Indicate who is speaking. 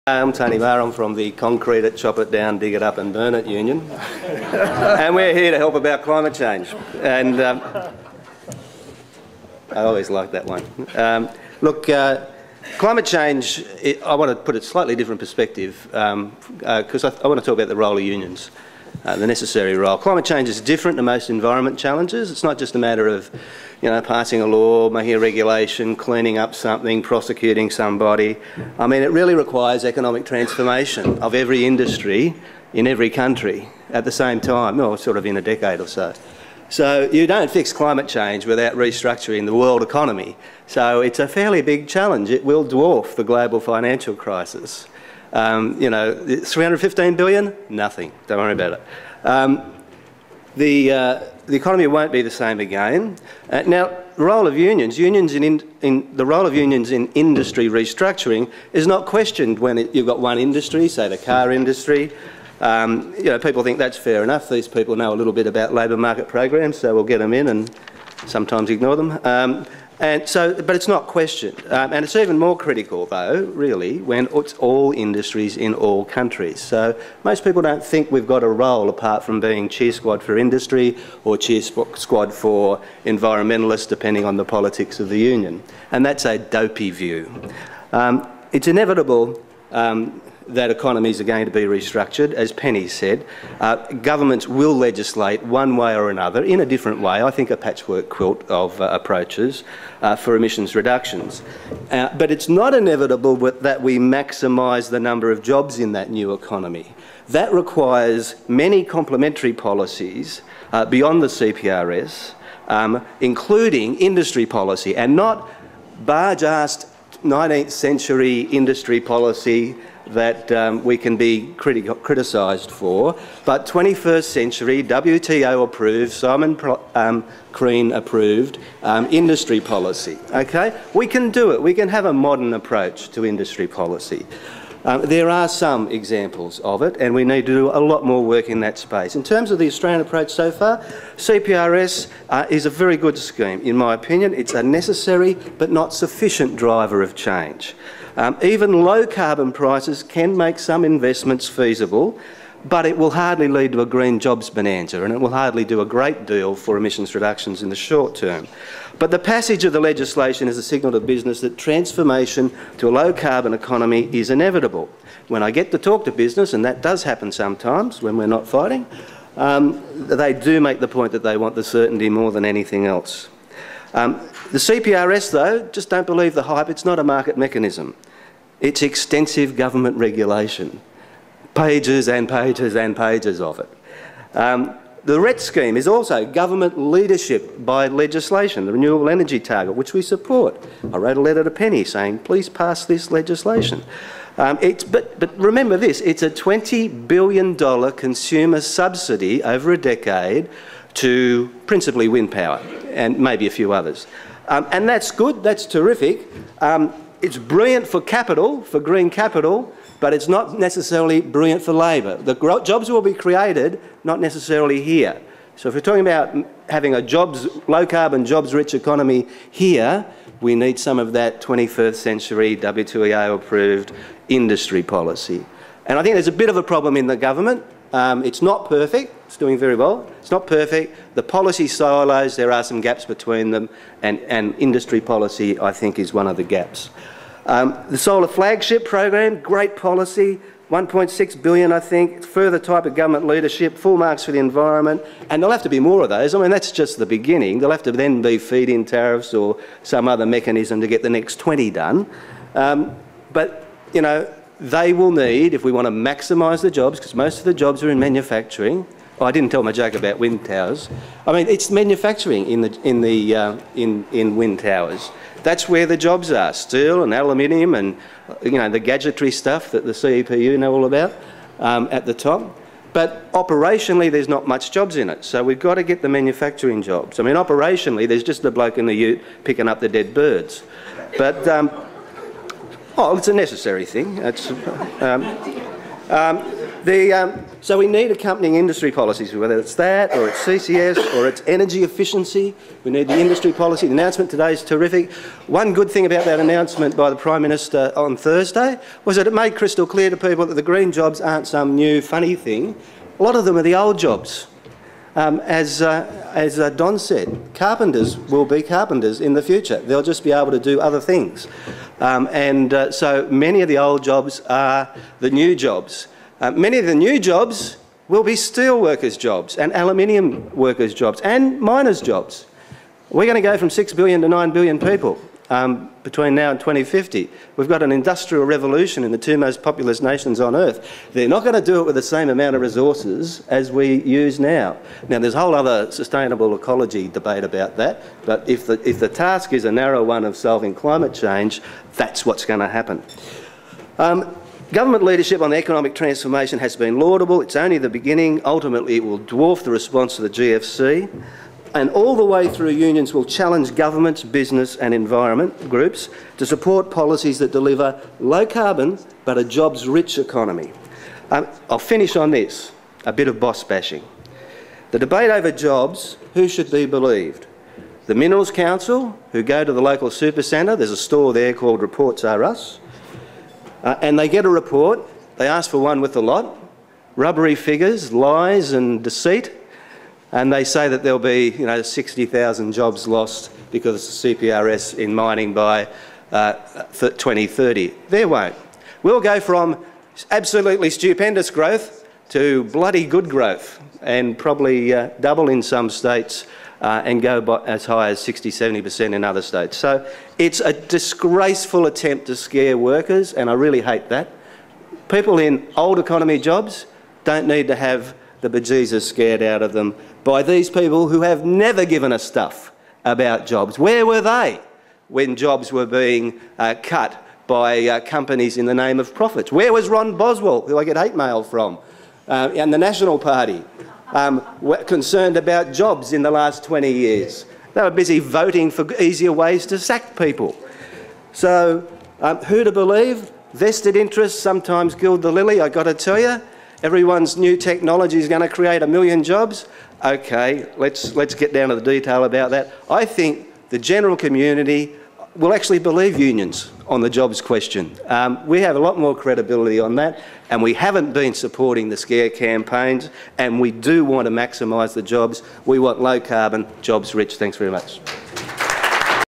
Speaker 1: I'm Tony Maher. I'm from the Concrete It, Chop It Down, Dig It Up and Burn It union. And we're here to help about climate change. And I always like that one. Look, climate change, I want to put a slightly different perspective because I want to talk about the role of unions, the necessary role. Climate change is different to most environment challenges. It's not just a matter of, you know, passing a law, making a regulation, cleaning up something, prosecuting somebody. I mean, it really requires economic transformation of every industry in every country at the same time, or sort of in a decade or so. So you don't fix climate change without restructuring the world economy. So it's a fairly big challenge. It will dwarf the global financial crisis. You know, 315 billion? Nothing. Don't worry about it. The economy won't be the same again. Now, the role of unions in industry restructuring is not questioned when you've got one industry, say the car industry. You know, people think that's fair enough. These people know a little bit about labour market programs, so we'll get them in and sometimes ignore them. But it's not questioned. And it's even more critical, though, really, when it's all industries in all countries. So most people don't think we've got a role apart from being cheer squad for industry or cheer squad for environmentalists, depending on the politics of the union. And that's a dopey view. It's inevitable that economies are going to be restructured. As Penny said, governments will legislate one way or another, in a different way, I think a patchwork quilt of approaches for emissions reductions. But it's not inevitable that we maximise the number of jobs in that new economy. That requires many complementary policies beyond the CPRS, including industry policy, and not barge-assed 19th century industry policy that we can be criticised for, but 21st century WTO approved, Simon Crean approved industry policy. Okay, we can do it. We can have a modern approach to industry policy. There are some examples of it, and we need to do a lot more work in that space. In terms of the Australian approach so far, CPRS is a very good scheme, in my opinion. It's a necessary but not sufficient driver of change. Even low carbon prices can make some investments feasible, but it will hardly lead to a green jobs bonanza, and it will hardly do a great deal for emissions reductions in the short term. But the passage of the legislation is a signal to business that transformation to a low carbon economy is inevitable. When I get to talk to business, and that does happen sometimes when we're not fighting, they do make the point that they want the certainty more than anything else. The CPRS, though, just don't believe the hype. It's not a market mechanism. It's extensive government regulation. Pages and pages and pages of it. The RET scheme is also government leadership by legislation, the renewable energy target, which we support. I wrote a letter to Penny saying, please pass this legislation. But remember this, it's a $20 billion consumer subsidy over a decade to principally wind power and maybe a few others. And that's good, that's terrific. It's brilliant for capital, for green capital, but it's not necessarily brilliant for labour. The jobs will be created, not necessarily here. So if we're talking about having a low carbon, jobs rich economy here, we need some of that 21st century WTO approved industry policy. And I think there's a bit of a problem in the government. It's not perfect, it's doing very well. It's not perfect. The policy silos, there are some gaps between them, and industry policy, I think, is one of the gaps. The solar flagship program, great policy, 1.6 billion, I think, further type of government leadership, full marks for the environment, and there'll have to be more of those. I mean, that's just the beginning. There'll have to then be feed-in tariffs or some other mechanism to get the next 20 done. But, you know, they will need, if we want to maximise the jobs, because most of the jobs are in manufacturing. Oh, I didn't tell my joke about wind towers. I mean, it's manufacturing in wind towers. That's where the jobs are, steel and aluminium and, you know, the gadgetry stuff that the CFMEU know all about at the top. But operationally, there's not much jobs in it, so we've got to get the manufacturing jobs. I mean, operationally, there's just the bloke in the ute picking up the dead birds. But, oh, it's a necessary thing. It's, So we need accompanying industry policies, whether it's that or it's CCS or it's energy efficiency. We need the industry policy. The announcement today is terrific. One good thing about that announcement by the Prime Minister on Thursday was that it made crystal clear to people that the green jobs aren't some new funny thing. A lot of them are the old jobs. As Don said, carpenters will be carpenters in the future. They'll just be able to do other things. So many of the old jobs are the new jobs. Many of the new jobs will be steel workers' jobs and aluminium workers' jobs and miners' jobs. We're going to go from 6 billion to 9 billion people between now and 2050. We've got an industrial revolution in the two most populous nations on earth. They're not going to do it with the same amount of resources as we use now. Now, there's a whole other sustainable ecology debate about that, but if the task is a narrow one of solving climate change, that's what's going to happen. Government leadership on the economic transformation has been laudable. It's only the beginning. Ultimately, it will dwarf the response to the GFC. And all the way through, unions will challenge governments, business and environment groups to support policies that deliver low carbon but a jobs-rich economy. I'll finish on this, a bit of boss bashing. The debate over jobs, who should be believed? The Minerals Council, who go to the local super centre, there's a store there called Reports Are Us, and they get a report, they ask for one with the lot, rubbery figures, lies and deceit, and they say that there'll be 60,000 jobs lost because of CPRS in mining by 2030. There won't. We'll go from absolutely stupendous growth to bloody good growth and probably double in some states and go as high as 60–70% in other states. So it's a disgraceful attempt to scare workers, and I really hate that. People in old economy jobs don't need to have the bejesus scared out of them by these people who have never given us stuff about jobs. Where were they when jobs were being cut by companies in the name of profits? Where was Ron Boswell, who I get hate mail from, and the National Party, concerned about jobs in the last 20 years? They were busy voting for easier ways to sack people. So who to believe? Vested interests sometimes gild the lily, I've got to tell you. Everyone's new technology is going to create 1 million jobs. OK, let's get down to the detail about that. I think the general community will actually believe unions on the jobs question. We have a lot more credibility on that, and we haven't been supporting the scare campaigns, and we do want to maximise the jobs. We want low carbon, jobs rich. Thanks very much.